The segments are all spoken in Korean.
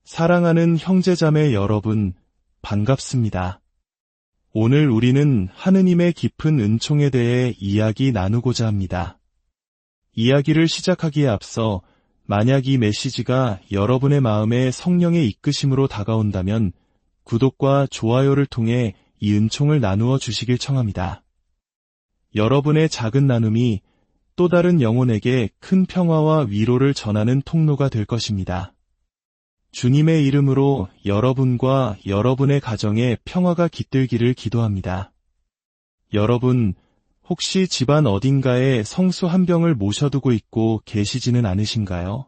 사랑하는 형제자매 여러분, 반갑습니다. 오늘 우리는 하느님의 깊은 은총에 대해 이야기 나누고자 합니다. 이야기를 시작하기에 앞서 만약 이 메시지가 여러분의 마음에 성령의 이끄심으로 다가온다면 구독과 좋아요를 통해 이 은총을 나누어 주시길 청합니다. 여러분의 작은 나눔이 또 다른 영혼에게 큰 평화와 위로를 전하는 통로가 될 것입니다. 주님의 이름으로 여러분과 여러분의 가정에 평화가 깃들기를 기도합니다. 여러분, 혹시 집안 어딘가에 성수 한 병을 모셔두고 있고 계시지는 않으신가요?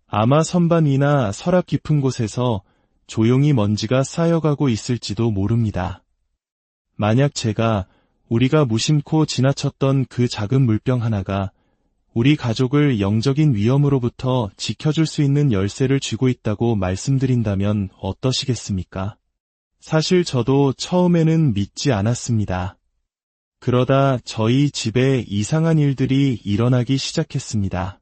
아마 선반 위나 서랍 깊은 곳에서 조용히 먼지가 쌓여가고 있을지도 모릅니다. 만약 우리가 무심코 지나쳤던 그 작은 물병 하나가 우리 가족을 영적인 위험으로부터 지켜줄 수 있는 열쇠를 쥐고 있다고 말씀드린다면 어떠시겠습니까? 사실 저도 처음에는 믿지 않았습니다. 그러다 저희 집에 이상한 일들이 일어나기 시작했습니다.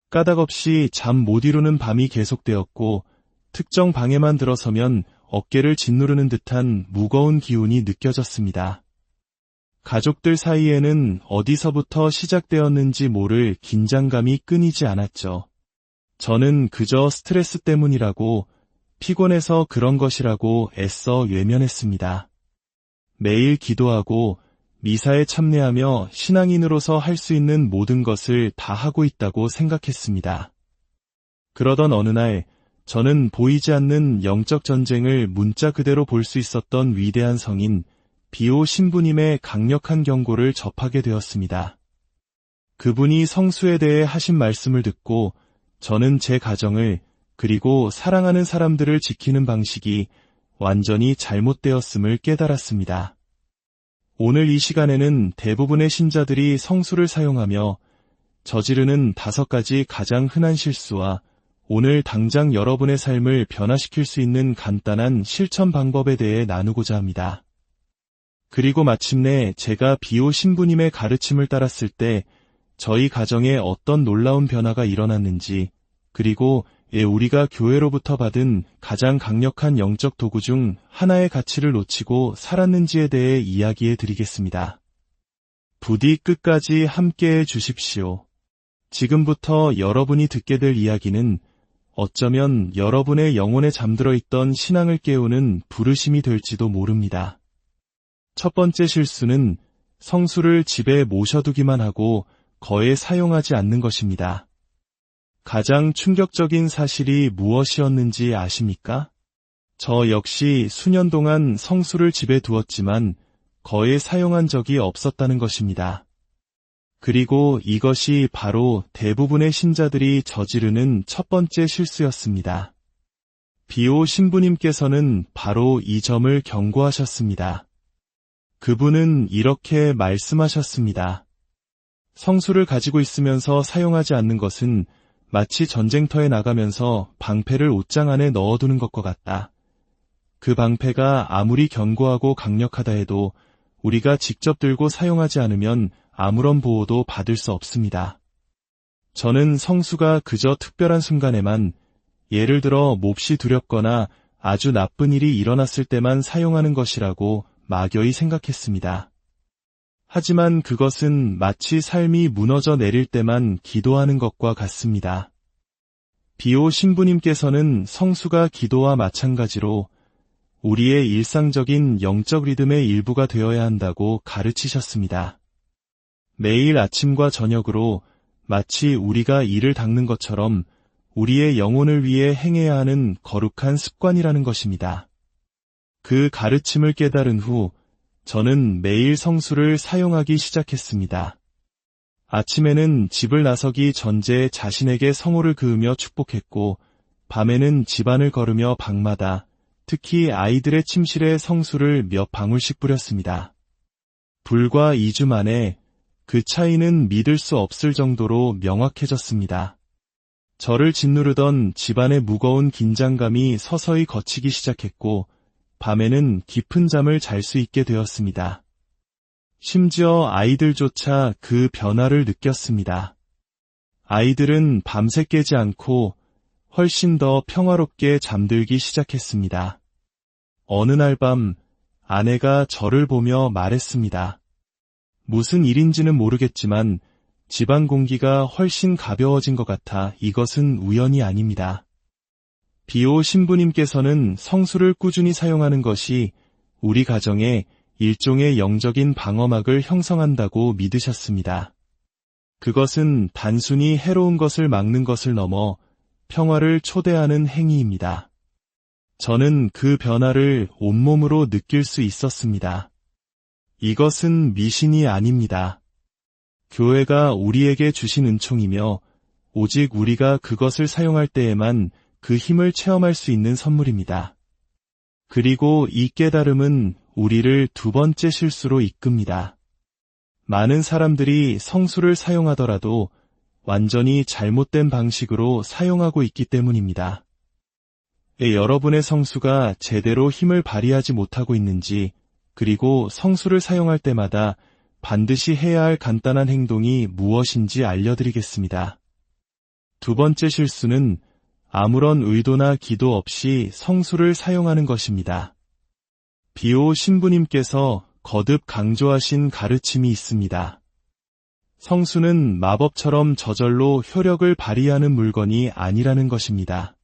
까닭없이 잠 못 이루는 밤이 계속되었고 특정 방에만 들어서면 어깨를 짓누르는 듯한 무거운 기운이 느껴졌습니다. 가족들 사이에는 어디서부터 시작되었는지 모를 긴장감이 끊이지 않았죠. 저는 그저 스트레스 때문이라고, 피곤해서 그런 것이라고 애써 외면했습니다. 매일 기도하고 미사에 참여하며 신앙인으로서 할 수 있는 모든 것을 다 하고 있다고 생각했습니다. 그러던 어느 날 저는 보이지 않는 영적 전쟁을 문자 그대로 볼 수 있었던 위대한 성인 비오 신부님의 강력한 경고를 접하게 되었습니다. 그분이 성수에 대해 하신 말씀을 듣고 저는 제 가정을 그리고 사랑하는 사람들을 지키는 방식이 완전히 잘못되었음을 깨달았습니다. 오늘 이 시간에는 대부분의 신자들이 성수를 사용하며 저지르는 5가지 가장 흔한 실수와 오늘 당장 여러분의 삶을 변화시킬 수 있는 간단한 실천 방법에 대해 나누고자 합니다. 그리고 마침내 제가 비오 신부님의 가르침을 따랐을 때 저희 가정에 어떤 놀라운 변화가 일어났는지, 그리고 우리가 교회로부터 받은 가장 강력한 영적 도구 중 하나의 가치를 놓치고 살았는지에 대해 이야기해 드리겠습니다. 부디 끝까지 함께해 주십시오. 지금부터 여러분이 듣게 될 이야기는 어쩌면 여러분의 영혼에 잠들어 있던 신앙을 깨우는 부르심이 될지도 모릅니다. 첫 번째 실수는 성수를 집에 모셔두기만 하고 거의 사용하지 않는 것입니다. 가장 충격적인 사실이 무엇이었는지 아십니까? 저 역시 수년 동안 성수를 집에 두었지만 거의 사용한 적이 없었다는 것입니다. 그리고 이것이 바로 대부분의 신자들이 저지르는 첫 번째 실수였습니다. 비오 신부님께서는 바로 이 점을 경고하셨습니다. 그분은 이렇게 말씀하셨습니다. 성수를 가지고 있으면서 사용하지 않는 것은 마치 전쟁터에 나가면서 방패를 옷장 안에 넣어두는 것과 같다. 그 방패가 아무리 견고하고 강력하다 해도 우리가 직접 들고 사용하지 않으면 아무런 보호도 받을 수 없습니다. 저는 성수가 그저 특별한 순간에만, 예를 들어 몹시 두렵거나 아주 나쁜 일이 일어났을 때만 사용하는 것이라고 막연히 생각했습니다. 하지만 그것은 마치 삶이 무너져 내릴 때만 기도하는 것과 같습니다. 비오 신부님께서는 성수가 기도와 마찬가지로 우리의 일상적인 영적 리듬의 일부가 되어야 한다고 가르치셨습니다. 매일 아침과 저녁으로 마치 우리가 이를 닦는 것처럼 우리의 영혼을 위해 행해야 하는 거룩한 습관이라는 것입니다. 그 가르침을 깨달은 후 저는 매일 성수를 사용하기 시작했습니다. 아침에는 집을 나서기 전에 자신에게 성호를 그으며 축복했고, 밤에는 집안을 걸으며 방마다, 특히 아이들의 침실에 성수를 몇 방울씩 뿌렸습니다. 불과 2주 만에 그 차이는 믿을 수 없을 정도로 명확해졌습니다. 저를 짓누르던 집안의 무거운 긴장감이 서서히 거치기 시작했고, 밤에는 깊은 잠을 잘 수 있게 되었습니다. 심지어 아이들조차 그 변화를 느꼈습니다. 아이들은 밤새 깨지 않고 훨씬 더 평화롭게 잠들기 시작했습니다. 어느 날 밤 아내가 저를 보며 말했습니다. 무슨 일인지는 모르겠지만 집안 공기가 훨씬 가벼워진 것 같아 이것은 우연이 아닙니다. 비오 신부님께서는 성수를 꾸준히 사용하는 것이 우리 가정에 일종의 영적인 방어막을 형성한다고 믿으셨습니다. 그것은 단순히 해로운 것을 막는 것을 넘어 평화를 초대하는 행위입니다. 저는 그 변화를 온몸으로 느낄 수 있었습니다. 이것은 미신이 아닙니다. 교회가 우리에게 주신 은총이며 오직 우리가 그것을 사용할 때에만 그 힘을 체험할 수 있는 선물입니다. 그리고 이 깨달음은 우리를 두 번째 실수로 이끕니다. 많은 사람들이 성수를 사용하더라도 완전히 잘못된 방식으로 사용하고 있기 때문입니다. 여러분의 성수가 제대로 힘을 발휘하지 못하고 있는지, 그리고 성수를 사용할 때마다 반드시 해야 할 간단한 행동이 무엇인지 알려드리겠습니다. 두 번째 실수는 아무런 의도나 기도 없이 성수를 사용하는 것입니다. 비오 신부님께서 거듭 강조하신 가르침이 있습니다. 성수는 마법처럼 저절로 효력을 발휘하는 물건이 아니라는 것입니다.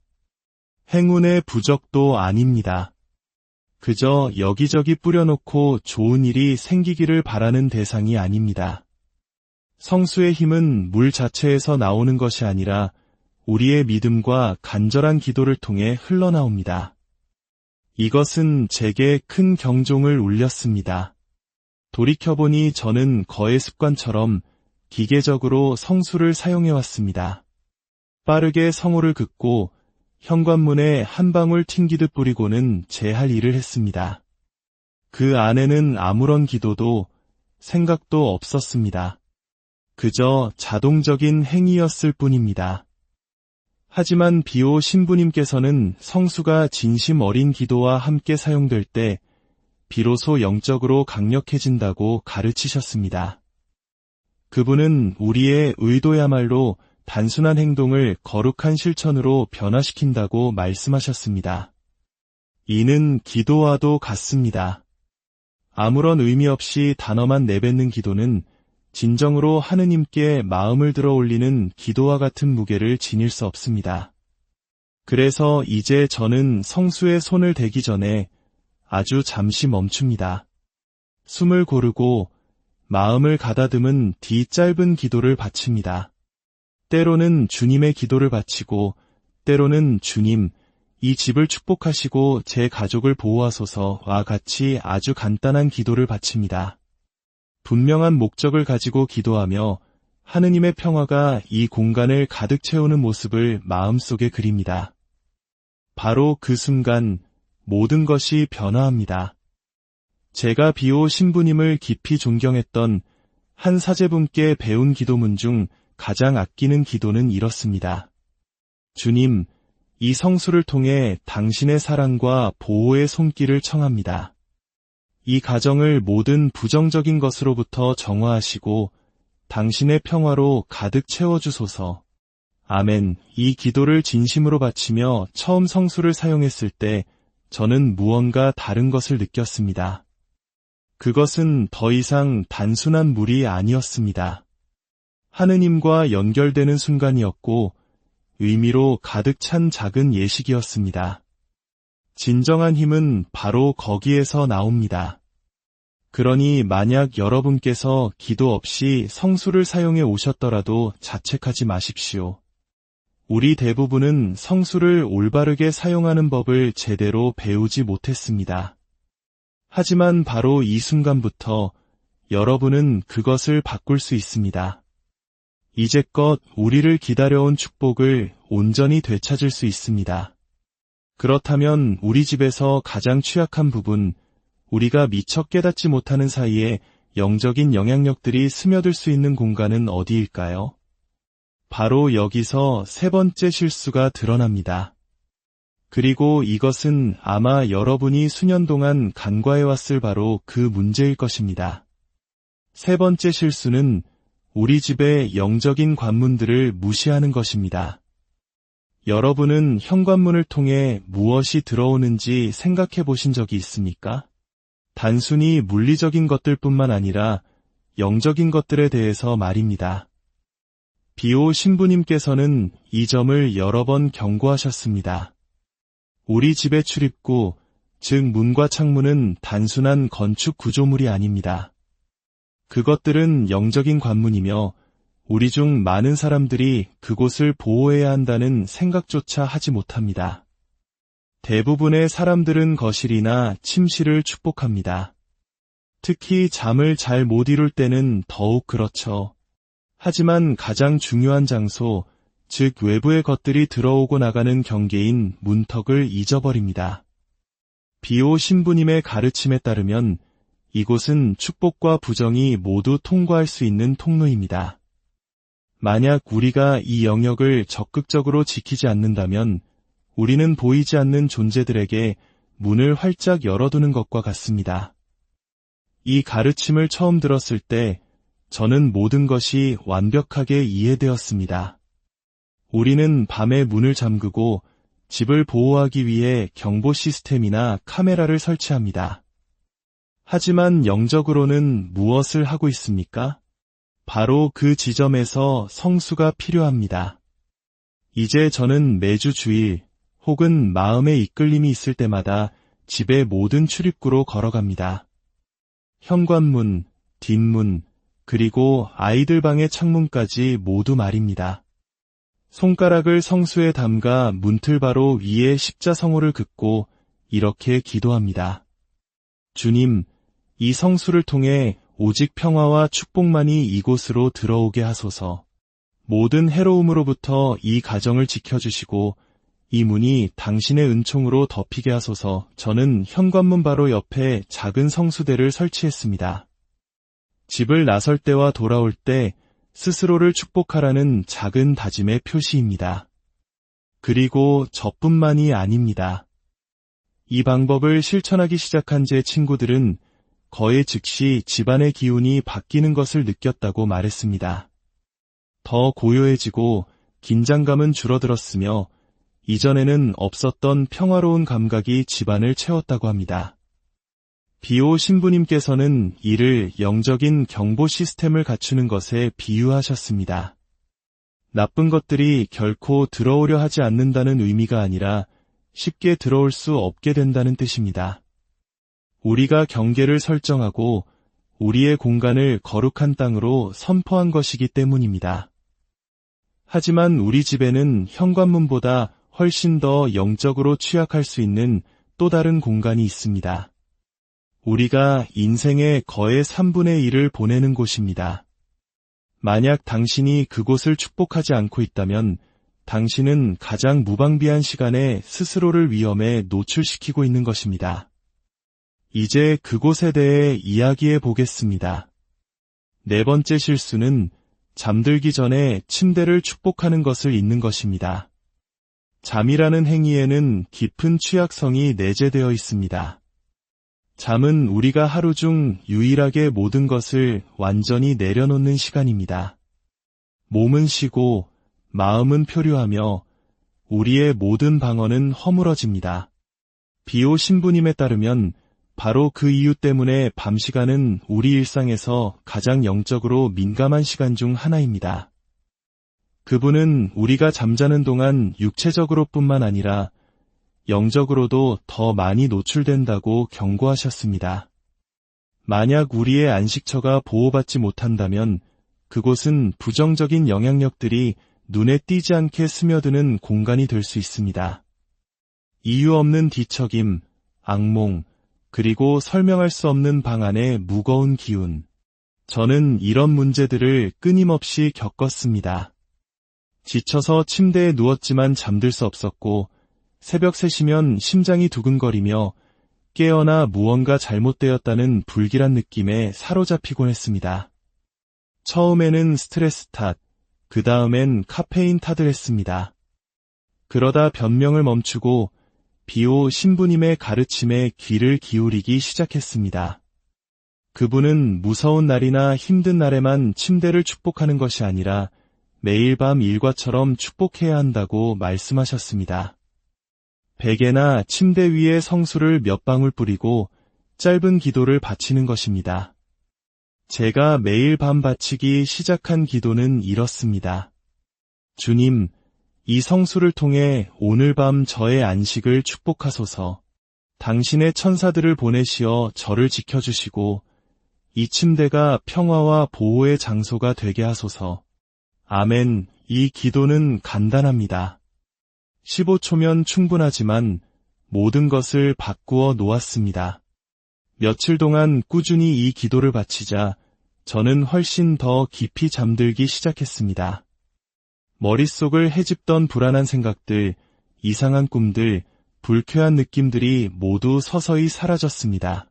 행운의 부적도 아닙니다. 그저 여기저기 뿌려놓고 좋은 일이 생기기를 바라는 대상이 아닙니다. 성수의 힘은 물 자체에서 나오는 것이 아니라 우리의 믿음과 간절한 기도를 통해 흘러나옵니다. 이것은 제게 큰 경종을 울렸습니다. 돌이켜보니 저는 거의 습관처럼 기계적으로 성수를 사용해왔습니다. 빠르게 성호를 긋고 현관문에 한 방울 튕기듯 뿌리고는 제 할 일을 했습니다. 그 안에는 아무런 기도도 생각도 없었습니다. 그저 자동적인 행위였을 뿐입니다. 하지만 비오 신부님께서는 성수가 진심 어린 기도와 함께 사용될 때 비로소 영적으로 강력해진다고 가르치셨습니다. 그분은 우리의 의도야말로 단순한 행동을 거룩한 실천으로 변화시킨다고 말씀하셨습니다. 이는 기도와도 같습니다. 아무런 의미 없이 단어만 내뱉는 기도는 진정으로 하느님께 마음을 들어 올리는 기도와 같은 무게를 지닐 수 없습니다. 그래서 이제 저는 성수에 손을 대기 전에 아주 잠시 멈춥니다. 숨을 고르고 마음을 가다듬은 뒤 짧은 기도를 바칩니다. 때로는 주님의 기도를 바치고 때로는 주님, 이 집을 축복하시고 제 가족을 보호하소서와 같이 아주 간단한 기도를 바칩니다. 분명한 목적을 가지고 기도하며 하느님의 평화가 이 공간을 가득 채우는 모습을 마음속에 그립니다. 바로 그 순간 모든 것이 변화합니다. 제가 비오 신부님을 깊이 존경했던 한 사제분께 배운 기도문 중 가장 아끼는 기도는 이렇습니다. 주님, 이 성수를 통해 당신의 사랑과 보호의 손길을 청합니다. 이 가정을 모든 부정적인 것으로부터 정화하시고 당신의 평화로 가득 채워주소서. 아멘. 이 기도를 진심으로 바치며 처음 성수를 사용했을 때 저는 무언가 다른 것을 느꼈습니다. 그것은 더 이상 단순한 물이 아니었습니다. 하느님과 연결되는 순간이었고 의미로 가득 찬 작은 예식이었습니다. 진정한 힘은 바로 거기에서 나옵니다. 그러니 만약 여러분께서 기도 없이 성수를 사용해 오셨더라도 자책하지 마십시오. 우리 대부분은 성수를 올바르게 사용하는 법을 제대로 배우지 못했습니다. 하지만 바로 이 순간부터 여러분은 그것을 바꿀 수 있습니다. 이제껏 우리를 기다려온 축복을 온전히 되찾을 수 있습니다. 그렇다면 우리 집에서 가장 취약한 부분, 우리가 미처 깨닫지 못하는 사이에 영적인 영향력들이 스며들 수 있는 공간은 어디일까요? 바로 여기서 세 번째 실수가 드러납니다. 그리고 이것은 아마 여러분이 수년 동안 간과해왔을 바로 그 문제일 것입니다. 세 번째 실수는 우리 집의 영적인 관문들을 무시하는 것입니다. 여러분은 현관문을 통해 무엇이 들어오는지 생각해 보신 적이 있습니까? 단순히 물리적인 것들뿐만 아니라 영적인 것들에 대해서 말입니다. 비오 신부님께서는 이 점을 여러 번 경고하셨습니다. 우리 집의 출입구, 즉 문과 창문은 단순한 건축 구조물이 아닙니다. 그것들은 영적인 관문이며 우리 중 많은 사람들이 그곳을 보호해야 한다는 생각조차 하지 못합니다. 대부분의 사람들은 거실이나 침실을 축복합니다. 특히 잠을 잘 못 이룰 때는 더욱 그렇죠. 하지만 가장 중요한 장소, 즉 외부의 것들이 들어오고 나가는 경계인 문턱을 잊어버립니다. 비오 신부님의 가르침에 따르면 이곳은 축복과 부정이 모두 통과할 수 있는 통로입니다. 만약 우리가 이 영역을 적극적으로 지키지 않는다면 우리는 보이지 않는 존재들에게 문을 활짝 열어두는 것과 같습니다. 이 가르침을 처음 들었을 때 저는 모든 것이 완벽하게 이해되었습니다. 우리는 밤에 문을 잠그고 집을 보호하기 위해 경보 시스템이나 카메라를 설치합니다. 하지만 영적으로는 무엇을 하고 있습니까? 바로 그 지점에서 성수가 필요합니다. 이제 저는 매주 주일 혹은 마음의 이끌림이 있을 때마다 집의 모든 출입구로 걸어갑니다. 현관문, 뒷문, 그리고 아이들 방의 창문까지 모두 말입니다. 손가락을 성수에 담가 문틀바로 위에 십자성호를 긋고 이렇게 기도합니다. 주님, 이 성수를 통해 오직 평화와 축복만이 이곳으로 들어오게 하소서. 모든 해로움으로부터 이 가정을 지켜주시고 이 문이 당신의 은총으로 덮이게 하소서. 저는 현관문 바로 옆에 작은 성수대를 설치했습니다. 집을 나설 때와 돌아올 때 스스로를 축복하라는 작은 다짐의 표시입니다. 그리고 저뿐만이 아닙니다. 이 방법을 실천하기 시작한 제 친구들은 거의 즉시 집안의 기운이 바뀌는 것을 느꼈다고 말했습니다. 더 고요해지고 긴장감은 줄어들었으며 이전에는 없었던 평화로운 감각이 집안을 채웠다고 합니다. 비오 신부님께서는 이를 영적인 경보 시스템을 갖추는 것에 비유하셨습니다. 나쁜 것들이 결코 들어오려 하지 않는다는 의미가 아니라 쉽게 들어올 수 없게 된다는 뜻입니다. 우리가 경계를 설정하고 우리의 공간을 거룩한 땅으로 선포한 것이기 때문입니다. 하지만 우리 집에는 현관문보다 훨씬 더 영적으로 취약할 수 있는 또 다른 공간이 있습니다. 우리가 인생의 거의 3분의 1을 보내는 곳입니다. 만약 당신이 그곳을 축복하지 않고 있다면 당신은 가장 무방비한 시간에 스스로를 위험에 노출시키고 있는 것입니다. 이제 그곳에 대해 이야기해 보겠습니다. 네 번째 실수는 잠들기 전에 침대를 축복하는 것을 잊는 것입니다. 잠이라는 행위에는 깊은 취약성이 내재되어 있습니다. 잠은 우리가 하루 중 유일하게 모든 것을 완전히 내려놓는 시간입니다. 몸은 쉬고 마음은 표류하며 우리의 모든 방어는 허물어집니다. 비오 신부님에 따르면 바로 그 이유 때문에 밤 시간은 우리 일상에서 가장 영적으로 민감한 시간 중 하나입니다. 그분은 우리가 잠자는 동안 육체적으로 뿐만 아니라 영적으로도 더 많이 노출된다고 경고하셨습니다. 만약 우리의 안식처가 보호받지 못한다면 그곳은 부정적인 영향력들이 눈에 띄지 않게 스며드는 공간이 될 수 있습니다. 이유 없는 뒤척임, 악몽, 그리고 설명할 수 없는 방 안의 무거운 기운. 저는 이런 문제들을 끊임없이 겪었습니다. 지쳐서 침대에 누웠지만 잠들 수 없었고 새벽 3시면 심장이 두근거리며 깨어나 무언가 잘못되었다는 불길한 느낌에 사로잡히곤 했습니다. 처음에는 스트레스 탓, 그 다음엔 카페인 탓을 했습니다. 그러다 변명을 멈추고 비오 신부님의 가르침에 귀를 기울이기 시작했습니다. 그분은 무서운 날이나 힘든 날에만 침대를 축복하는 것이 아니라 매일 밤 일과처럼 축복해야 한다고 말씀하셨습니다. 베개나 침대 위에 성수를 몇 방울 뿌리고 짧은 기도를 바치는 것입니다. 제가 매일 밤 바치기 시작한 기도는 이렇습니다. 주님, 이 성수를 통해 오늘 밤 저의 안식을 축복하소서. 당신의 천사들을 보내시어 저를 지켜주시고 이 침대가 평화와 보호의 장소가 되게 하소서. 아멘. 이 기도는 간단합니다. 15초면 충분하지만 모든 것을 바꾸어 놓았습니다. 며칠 동안 꾸준히 이 기도를 바치자 저는 훨씬 더 깊이 잠들기 시작했습니다. 머릿속을 헤집던 불안한 생각들, 이상한 꿈들, 불쾌한 느낌들이 모두 서서히 사라졌습니다.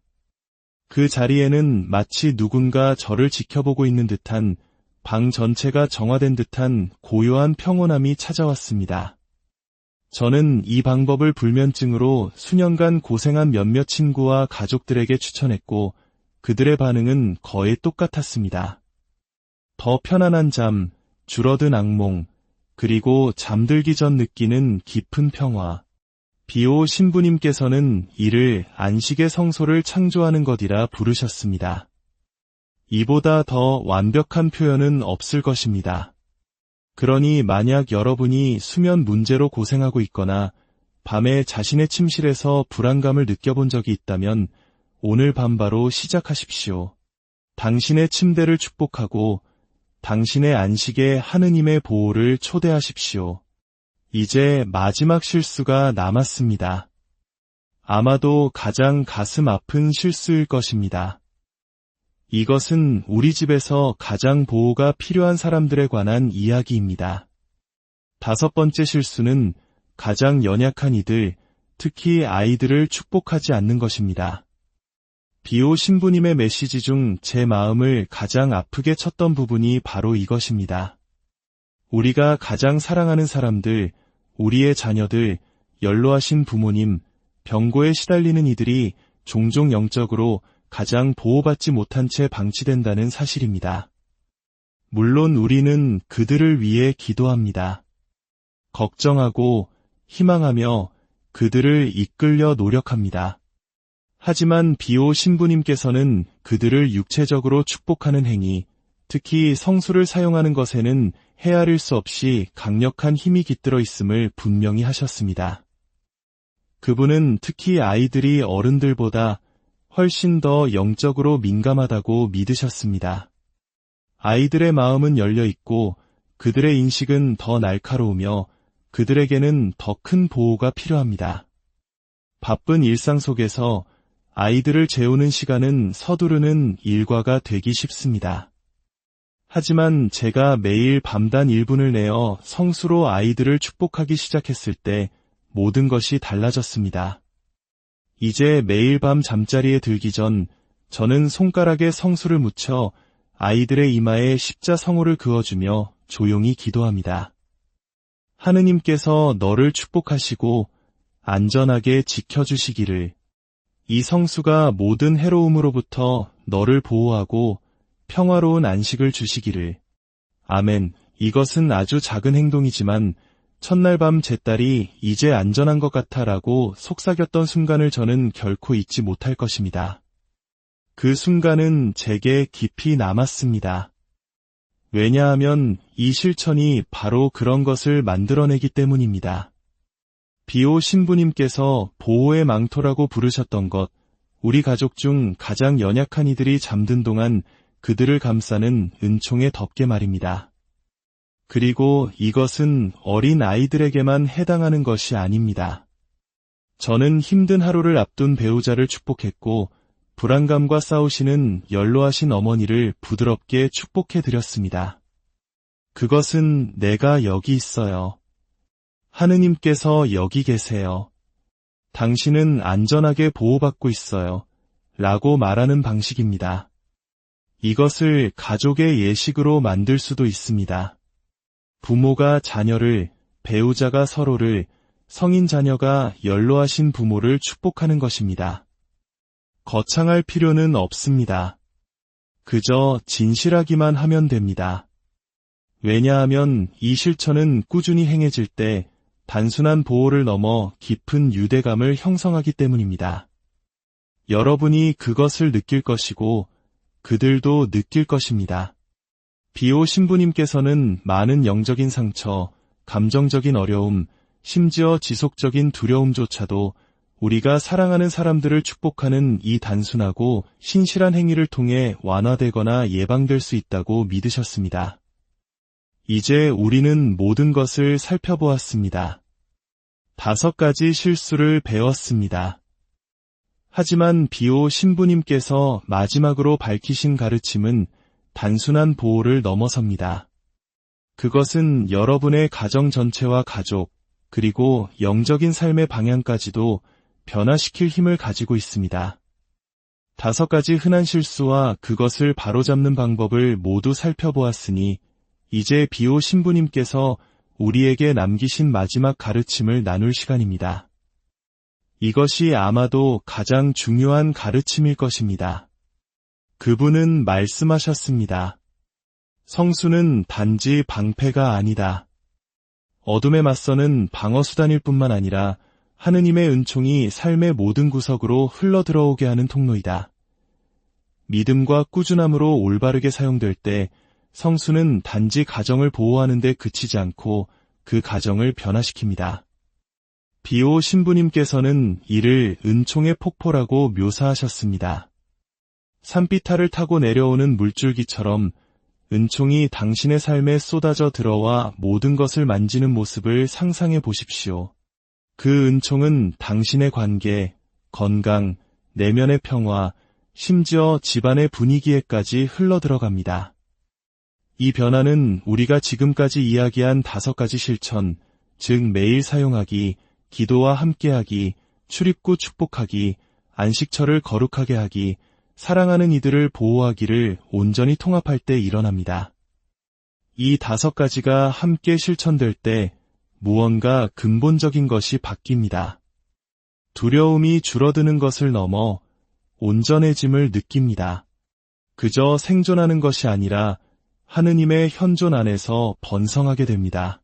그 자리에는 마치 누군가 저를 지켜보고 있는 듯한, 방 전체가 정화된 듯한 고요한 평온함이 찾아왔습니다. 저는 이 방법을 불면증으로 수년간 고생한 몇몇 친구와 가족들에게 추천했고 그들의 반응은 거의 똑같았습니다. 더 편안한 잠, 줄어든 악몽, 그리고 잠들기 전 느끼는 깊은 평화. 비오 신부님께서는 이를 안식의 성소를 창조하는 것이라 부르셨습니다. 이보다 더 완벽한 표현은 없을 것입니다. 그러니 만약 여러분이 수면 문제로 고생하고 있거나 밤에 자신의 침실에서 불안감을 느껴본 적이 있다면 오늘 밤 바로 시작하십시오. 당신의 침대를 축복하고 당신의 안식에 하느님의 보호를 초대하십시오. 이제 마지막 실수가 남았습니다. 아마도 가장 가슴 아픈 실수일 것입니다. 이것은 우리 집에서 가장 보호가 필요한 사람들에 관한 이야기입니다. 5번째 실수는 가장 연약한 이들, 특히 아이들을 축복하지 않는 것입니다. 비오 신부님의 메시지 중 제 마음을 가장 아프게 쳤던 부분이 바로 이것입니다. 우리가 가장 사랑하는 사람들, 우리의 자녀들, 연로하신 부모님, 병고에 시달리는 이들이 종종 영적으로 가장 보호받지 못한 채 방치된다는 사실입니다. 물론 우리는 그들을 위해 기도합니다. 걱정하고 희망하며 그들을 이끌려 노력합니다. 하지만 비오 신부님께서는 그들을 육체적으로 축복하는 행위, 특히 성수를 사용하는 것에는 헤아릴 수 없이 강력한 힘이 깃들어 있음을 분명히 하셨습니다. 그분은 특히 아이들이 어른들보다 훨씬 더 영적으로 민감하다고 믿으셨습니다. 아이들의 마음은 열려 있고 그들의 인식은 더 날카로우며 그들에게는 더 큰 보호가 필요합니다. 바쁜 일상 속에서 아이들을 재우는 시간은 서두르는 일과가 되기 쉽습니다. 하지만 제가 매일 밤단 1분을 내어 성수로 아이들을 축복하기 시작했을 때 모든 것이 달라졌습니다. 이제 매일 밤 잠자리에 들기 전 저는 손가락에 성수를 묻혀 아이들의 이마에 십자성호를 그어주며 조용히 기도합니다. 하느님께서 너를 축복하시고 안전하게 지켜주시기를. 이 성수가 모든 해로움으로부터 너를 보호하고 평화로운 안식을 주시기를. 아멘. 이것은 아주 작은 행동이지만 첫날 밤 제 딸이 이제 안전한 것 같아라고 속삭였던 순간을 저는 결코 잊지 못할 것입니다. 그 순간은 제게 깊이 남았습니다. 왜냐하면 이 실천이 바로 그런 것을 만들어내기 때문입니다. 비오 신부님께서 보호의 망토라고 부르셨던 것, 우리 가족 중 가장 연약한 이들이 잠든 동안 그들을 감싸는 은총의 덮개 말입니다. 그리고 이것은 어린 아이들에게만 해당하는 것이 아닙니다. 저는 힘든 하루를 앞둔 배우자를 축복했고 불안감과 싸우시는 연로하신 어머니를 부드럽게 축복해드렸습니다. 그것은 내가 여기 있어요. 하느님께서 여기 계세요. 당신은 안전하게 보호받고 있어요. 라고 말하는 방식입니다. 이것을 가족의 예식으로 만들 수도 있습니다. 부모가 자녀를, 배우자가 서로를, 성인 자녀가 연로하신 부모를 축복하는 것입니다. 거창할 필요는 없습니다. 그저 진실하기만 하면 됩니다. 왜냐하면 이 실천은 꾸준히 행해질 때 단순한 보호를 넘어 깊은 유대감을 형성하기 때문입니다. 여러분이 그것을 느낄 것이고 그들도 느낄 것입니다. 비오 신부님께서는 많은 영적인 상처, 감정적인 어려움, 심지어 지속적인 두려움조차도 우리가 사랑하는 사람들을 축복하는 이 단순하고 신실한 행위를 통해 완화되거나 예방될 수 있다고 믿으셨습니다. 이제 우리는 모든 것을 살펴보았습니다. 5가지 실수를 배웠습니다. 하지만 비오 신부님께서 마지막으로 밝히신 가르침은 단순한 보호를 넘어섭니다. 그것은 여러분의 가정 전체와 가족, 그리고 영적인 삶의 방향까지도 변화시킬 힘을 가지고 있습니다. 5가지 흔한 실수와 그것을 바로잡는 방법을 모두 살펴보았으니 이제 비오 신부님께서 우리에게 남기신 마지막 가르침을 나눌 시간입니다. 이것이 아마도 가장 중요한 가르침일 것입니다. 그분은 말씀하셨습니다. 성수는 단지 방패가 아니다. 어둠에 맞서는 방어수단일 뿐만 아니라 하느님의 은총이 삶의 모든 구석으로 흘러들어오게 하는 통로이다. 믿음과 꾸준함으로 올바르게 사용될 때 성수는 단지 가정을 보호하는 데 그치지 않고 그 가정을 변화시킵니다. 비오 신부님께서는 이를 은총의 폭포라고 묘사하셨습니다. 산비탈을 타고 내려오는 물줄기처럼 은총이 당신의 삶에 쏟아져 들어와 모든 것을 만지는 모습을 상상해 보십시오. 그 은총은 당신의 관계, 건강, 내면의 평화, 심지어 집안의 분위기에까지 흘러들어갑니다. 이 변화는 우리가 지금까지 이야기한 5가지 실천, 즉 매일 사용하기, 기도와 함께하기, 출입구 축복하기, 안식처를 거룩하게 하기, 사랑하는 이들을 보호하기를 온전히 통합할 때 일어납니다. 이 5가지가 함께 실천될 때 무언가 근본적인 것이 바뀝니다. 두려움이 줄어드는 것을 넘어 온전해짐을 느낍니다. 그저 생존하는 것이 아니라 하느님의 현존 안에서 번성하게 됩니다.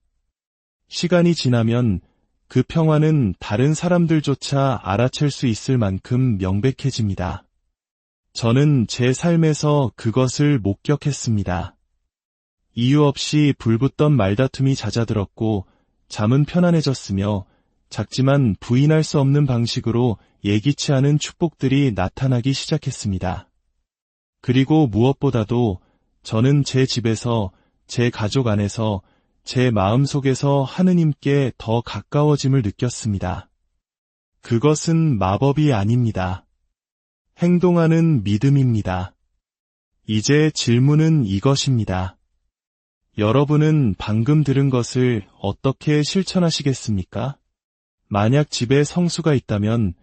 시간이 지나면 그 평화는 다른 사람들조차 알아챌 수 있을 만큼 명백해집니다. 저는 제 삶에서 그것을 목격했습니다. 이유 없이 불붙던 말다툼이 잦아들었고 잠은 편안해졌으며 작지만 부인할 수 없는 방식으로 예기치 않은 축복들이 나타나기 시작했습니다. 그리고 무엇보다도 저는 제 집에서, 제 가족 안에서, 제 마음속에서 하느님께 더 가까워짐을 느꼈습니다. 그것은 마법이 아닙니다. 행동하는 믿음입니다. 이제 질문은 이것입니다. 여러분은 방금 들은 것을 어떻게 실천하시겠습니까? 만약 집에 성수가 있다면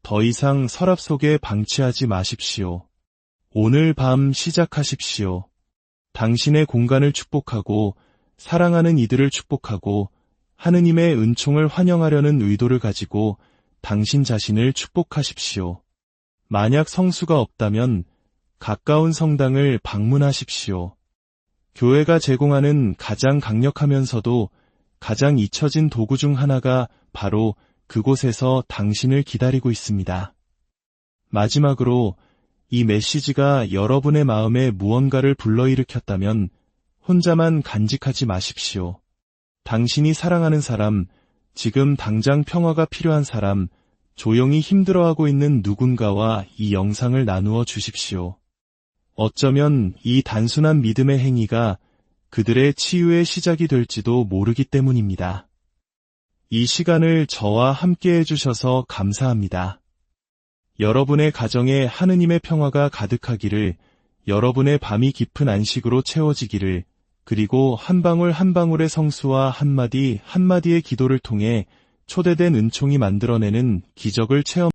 더 이상 서랍 속에 방치하지 마십시오. 오늘 밤 시작하십시오. 당신의 공간을 축복하고 사랑하는 이들을 축복하고 하느님의 은총을 환영하려는 의도를 가지고 당신 자신을 축복하십시오. 만약 성수가 없다면 가까운 성당을 방문하십시오. 교회가 제공하는 가장 강력하면서도 가장 잊혀진 도구 중 하나가 바로 그곳에서 당신을 기다리고 있습니다. 마지막으로 이 메시지가 여러분의 마음에 무언가를 불러일으켰다면 혼자만 간직하지 마십시오. 당신이 사랑하는 사람, 지금 당장 평화가 필요한 사람, 조용히 힘들어하고 있는 누군가와 이 영상을 나누어 주십시오. 어쩌면 이 단순한 믿음의 행위가 그들의 치유의 시작이 될지도 모르기 때문입니다. 이 시간을 저와 함께 해주셔서 감사합니다. 여러분의 가정에 하느님의 평화가 가득하기를, 여러분의 밤이 깊은 안식으로 채워지기를, 그리고 한 방울 한 방울의 성수와 한마디 한마디의 기도를 통해 초대된 은총이 만들어내는 기적을 체험